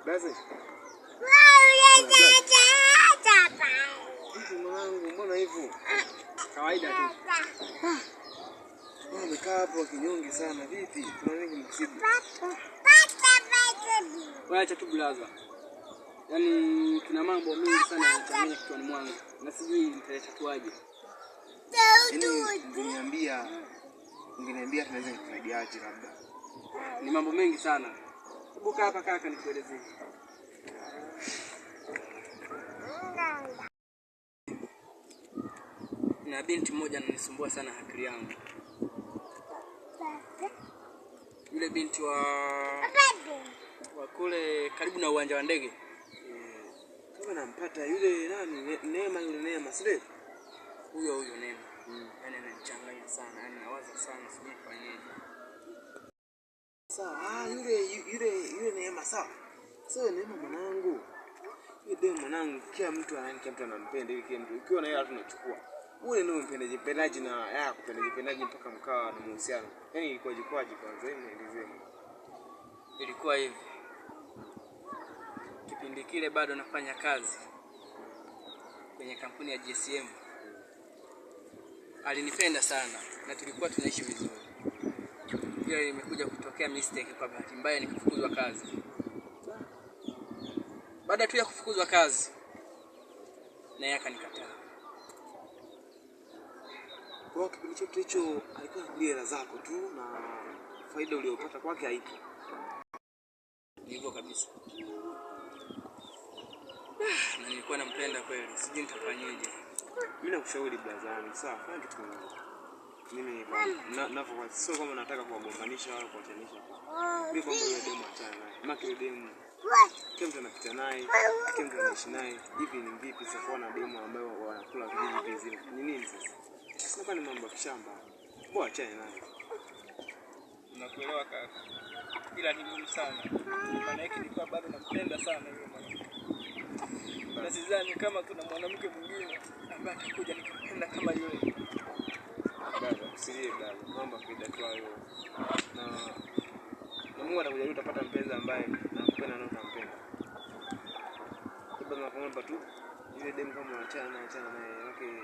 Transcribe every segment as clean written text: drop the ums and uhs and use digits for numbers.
Basi. Mwanangu, mbona hivyo? Kawaida tu. Umekaa hapo kinyonge sana. Vipi? Kuna nini msibu? Waacha tu blaza. Yaani kuna mambo mengi sana yanatokea kichwani mwangu. Na sijui nitayatatuaje. Ungeniambia tunaweza kusaidiaje labda. Ni mambo mengi sana. Hebu kaa hapa kaka nikuelezee. Na binti mmoja ananisumbua sana akili yangu. Yule binti wa kule karibu na uwanja wa ndege. Kama nampata yule nani Neema sile? Huyo Neema. Yaani ananichanganya sana, yaani nawaza sana sijui nifanyeje. Sawa, yule Neema sawa. Sio Neema mwanangu. Yule mwanangu kila mtu anampenda hivi kila mtu. Ukiwa na yeye tunachukua. Ule ndio mpendaji na yeye kupendaji mpaka mkawa na mahusiano. Yaani ilikuwaje kwanza nielezeni. Ilikuwa hivi. Kipindi kile bado nafanya kazi kwenye kampuni ya GSM. Alinipenda sana na tulikuwa tunaishi vizuri. Pia imekuja kutokea mistake kwa bahati mbaya nikafukuzwa kazi. Baada tu ya kufukuzwa kazi na yeye akanikataa. Kwa kipindi chote hicho alikuwa anakulia hela zako tu na faida uliyopata kwake haipo. Hivyo kabisa. Na nilikuwa nampenda kweli, sijui nitafanyaje. Mimi nakushauri brother, sawa, fanya kitu kimoja. Mimi ninapokuwa sio kama nataka kuwagombanisha wala kuwachanisha. Mimi kwamba yule demu achana naye. Maki yule demu kila mtu anapita naye, kila mtu anaishi naye. Hivi ni vipi sasa kwa na demu ambao wanakula vijiji vizima? Ni nini sasa? Sasa ni mambo ya kishamba. Bora achane naye. Nakuelewa kaka. Ila ni ngumu sana. Maana yake nilikuwa bado nampenda sana yule mwanamke. Na sidhani kama kuna mwanamke mwingine ambaye atakuja nikampenda kama yule. Dada, usilie dada. Naomba kidatu hayo. Na Mungu atakujalia utapata mpenzi ambaye anakupenda na utampenda. Labda nakuomba tu ile demu kama unachana naye yake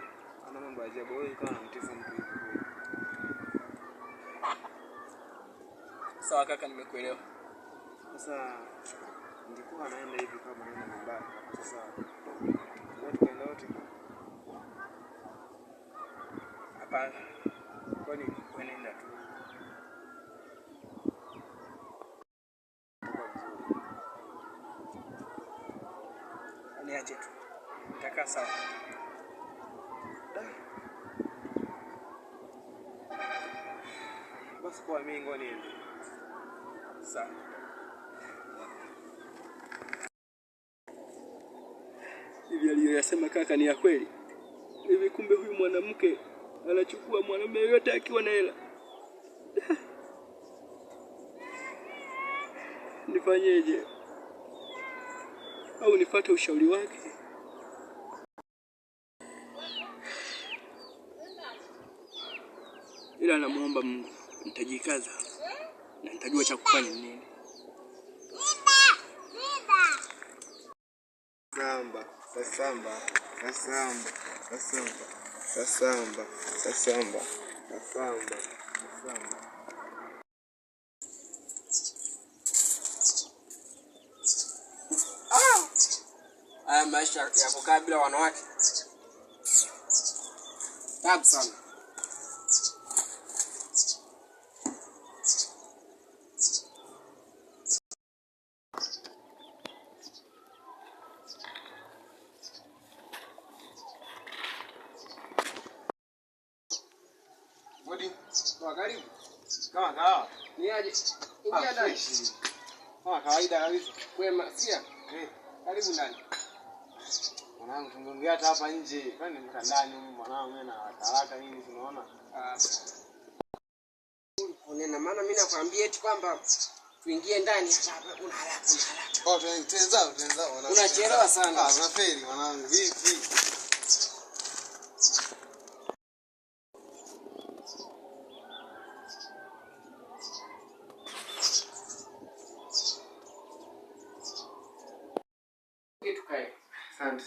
ana mambo ya ajabu wewe kama unamtesa mtu hivi. Sawa kaka, nimekuelewa. Sasa nilikuwa naenda hivi kama naenda nyumbani. Sasa watu kaenda wote. Hapana. Kwani unaenda tu. Niache tu. Nitakaa sawa. Basi kwa mimi ngoja niende. Sawa. Hivi aliyosema kaka ni ya kweli. Hivi kumbe huyu mwanamke anachukua mwanamume yote akiwa na hela. Nifanyeje? Au nifuate ushauri wake? Ila namuomba Mungu, nitajikaza na nitajua cha kufanya nini. Sasamba. Haya maisha ya kukaa bila wanawake. Tabu sana. Modi, kwa karibu. Kama kawa. Ni aje? Ingia ndani. Kama kawaida kabisa. Kwema, sia? Karibu ndani. Mwanangu tungeongea hata hapa nje. Kwani mtandani mwanangu mimi na haraka nini tunaona? Unena maana mimi nakwambia eti kwamba tuingie ndani hapa una haraka. Oh, tuenzao. Unachelewa sana. Unafeli mwanangu. Vipi?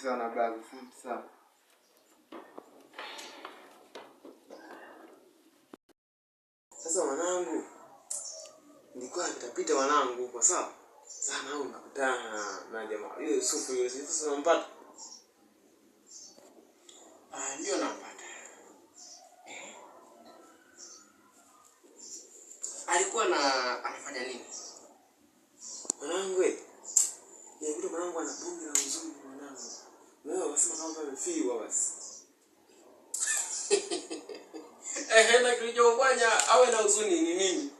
sana brother. Sawa. Sasa wanangu, nilikuwa nitapita wanangu kwa sawa. Sana au nikakutana na jamaa. Yule Yusufu yule sasa unampata? Ndio nampata. Alikuwa anafanya nini? Mwanangu wewe. Ni mtu mwanangu ana bonge la uzuri mwanangu. Wewe unasema kama amefiwa basi. Na kilichomfanya awe na huzuni ni nini?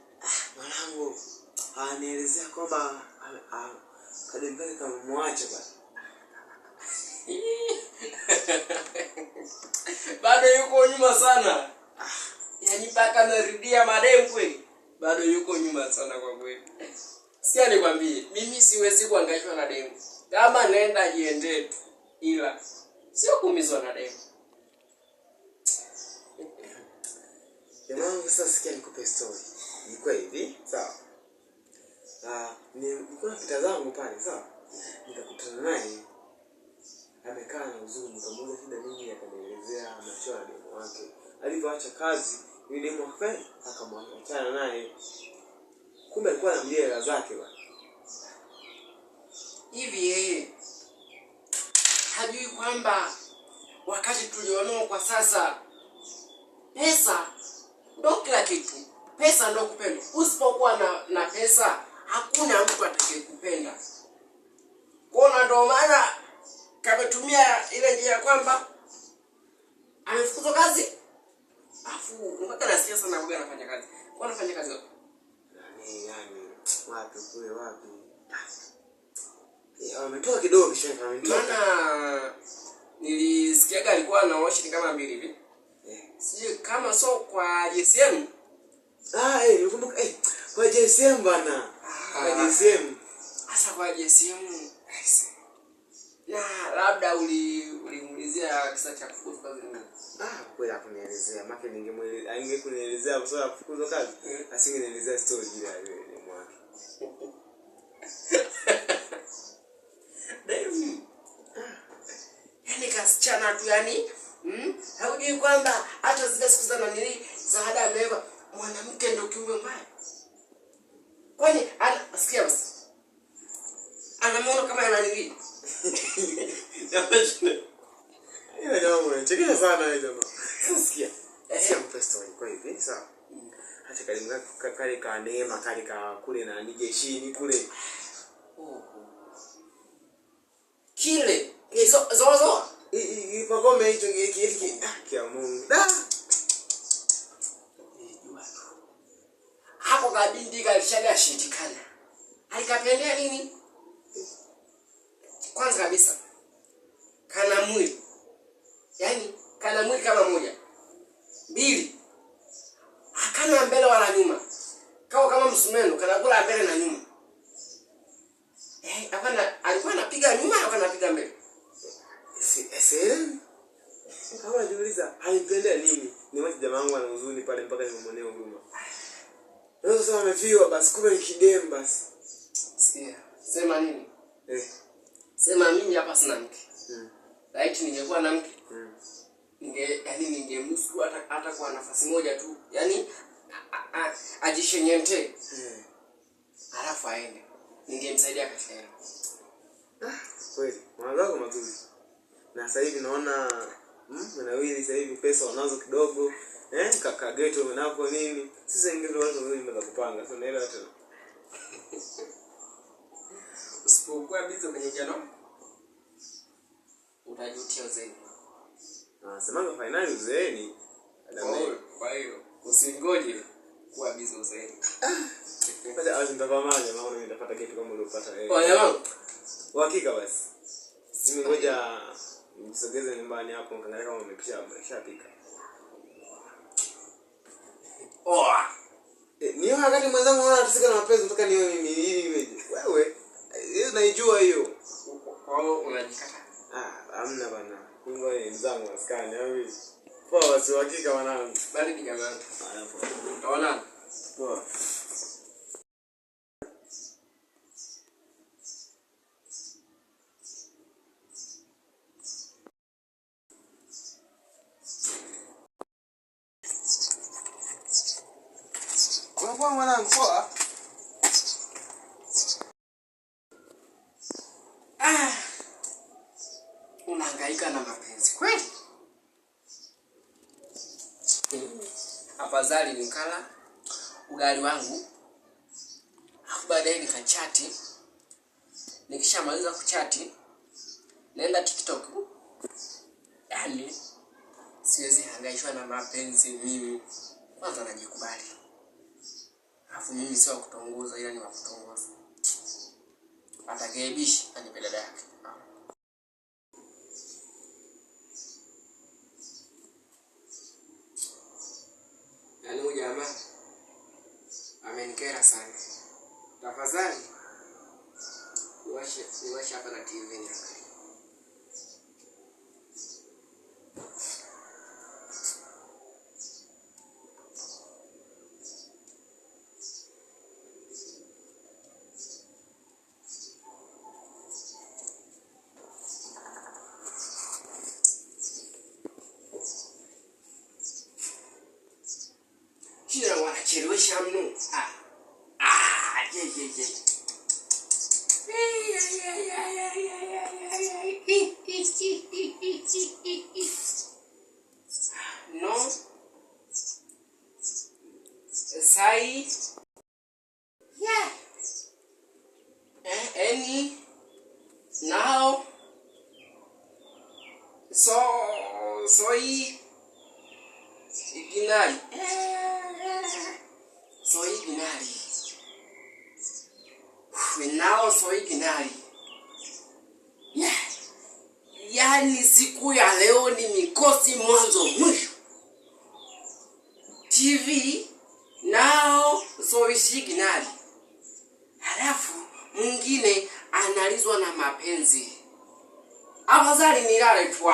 Mwanangu anielezea kwamba kadembele kama muache basi. Bado yuko nyuma sana. Yaani mpaka narudia madem kweli. Bado yuko nyuma sana kwa kweli. Sikia nikwambie, mimi siwezi kuhangaishwa na demu. Kama nenda jiende tu. Ila sio kuumizwa na demu. Jamaa sasa sikia nikupe story. Ilikuwa hivi, sawa? Nilikuwa napita zangu pale, sawa? Nikakutana naye. Amekaa na uzuri, nikamuuliza shida nini, akanielezea anachora demu wake. Alipoacha kazi, yule demu akafanya akamwachana naye. Kumbe alikuwa anamlia hela zake bwana. Hivi yeye hajui kwamba wakati tulionao kwa sasa pesa ndio kila kitu. Pesa ndio kupenda. Usipokuwa na pesa hakuna mtu atakayekupenda. Kwa ndio maana kametumia ile njia kwamba amefukuzwa kazi. Afu mpaka nasikia sana mbona anafanya kazi. Kwa anafanya kazi wapi? Yani wapi kule wapi? Ametoka kidogo kisha ametoka. Maana nilisikia alikuwa anaoshi kama 2 hivi. Sio kama so kwa JSM. Nikumbuka kwa JSM bana. Kwa JSM. Asa kwa JSM. Na labda ulimuulizia kisa cha kufukuzwa kazi nini? Kweli hakunielezea. Maana ningemuelezea, angekunielezea masuala ya kufukuzwa kazi. Asingenielezea story ile ya mwake. Yaani kasichana tu yani, haujui kwamba hata zile siku za nani za hada ameweka mwanamke ndio kiumbe mbaya. Kwani sikia basi. Anamuona kama ana nini? Ile jamaa mwenye sana ile jamaa. Sikia. Sikia mpesto kwa hivi, sawa. Hata kale ka neema kale ka kule na jeshini kule. Kile zozo. Ipagome hicho hiki. Kia Mungu. Hapo kabindi kalishaga shindikana. Alikapendea nini? Kwanza kabisa kana mwili. Yaani kana mwili kama moja. 2. Hakana mbele wala nyuma. Kama msumeno kana kula mbele na nyuma. Hapana, alikuwa anapiga nyuma au anapiga mbele? Kama jiuliza, alipendea nini? Ni wapi jamaa wangu ana huzuni pale mpaka nimemwonea huruma. Leo sasa amefiwa basi kumbe ni kidem basi. Sikia, sema nini? Sema mimi hapa sina mke. Laiti ningekuwa na mke. Ningemruhusu hata kwa nafasi moja tu. Yaani ajishenyente. Alafu aende. Ningemsaidia katika hilo. Kweli, mawazo yako mazuri. Na sasa hivi naona mnawili sasa hivi pesa wanazo kidogo. Kaka geto unapo nini? Sisi ingekuwa watu wengi mnaweza kupanga. Sasa naelewa tena. Usipokuwa bizo kwenye jano utajutia uzeeni. Semanga finali uzeeni. Kwa hiyo usingoje kuwa bizo uzeeni. Baada ya nitapamaje maana nitapata kitu kama uliopata wewe. Kwa jamaa. Uhakika basi. Mimi ngoja nisogeze nyumbani hapo nikaangalia kama umeshapika. Ni wakati mwenzangu unaona tusika na mapenzi mpaka niwe mimi ili wewe. Hiyo naijua hiyo. Kwa hiyo unajikata. Hamna bana. Ngoja mzangu askani au poa wasi uhakika wanangu. Bali ni jamaa. Haya poa. Utaona. Poa. Unakuwa mwanangu poa? Unahangaika na mapenzi kweli? Afadhali nikala ugali wangu, afu baadaye nikachati. Nikishamaliza kuchati naenda TikTok. Yaani siwezi hangaishwa na mapenzi mimi. Kwanza najikubali. Afu mimi sio kutongoza, ila ni wa kutongoza. Atakayebishi anipe dada yake. Yaani huyu jamaa amenikera sana. Tafadhali niwashe hapa na TV niangalie. Kila wanachelewesha mno. No. Sai. Yeah. Any. Now. Soy. Iginari. Soy iginari. Now soy iginari. Yeah. Yaani siku ya leo ni mikosi mwanzo mwisho. TV now soy iginari. Halafu mwingine analizwa na mapenzi. Afadhali nilale tu.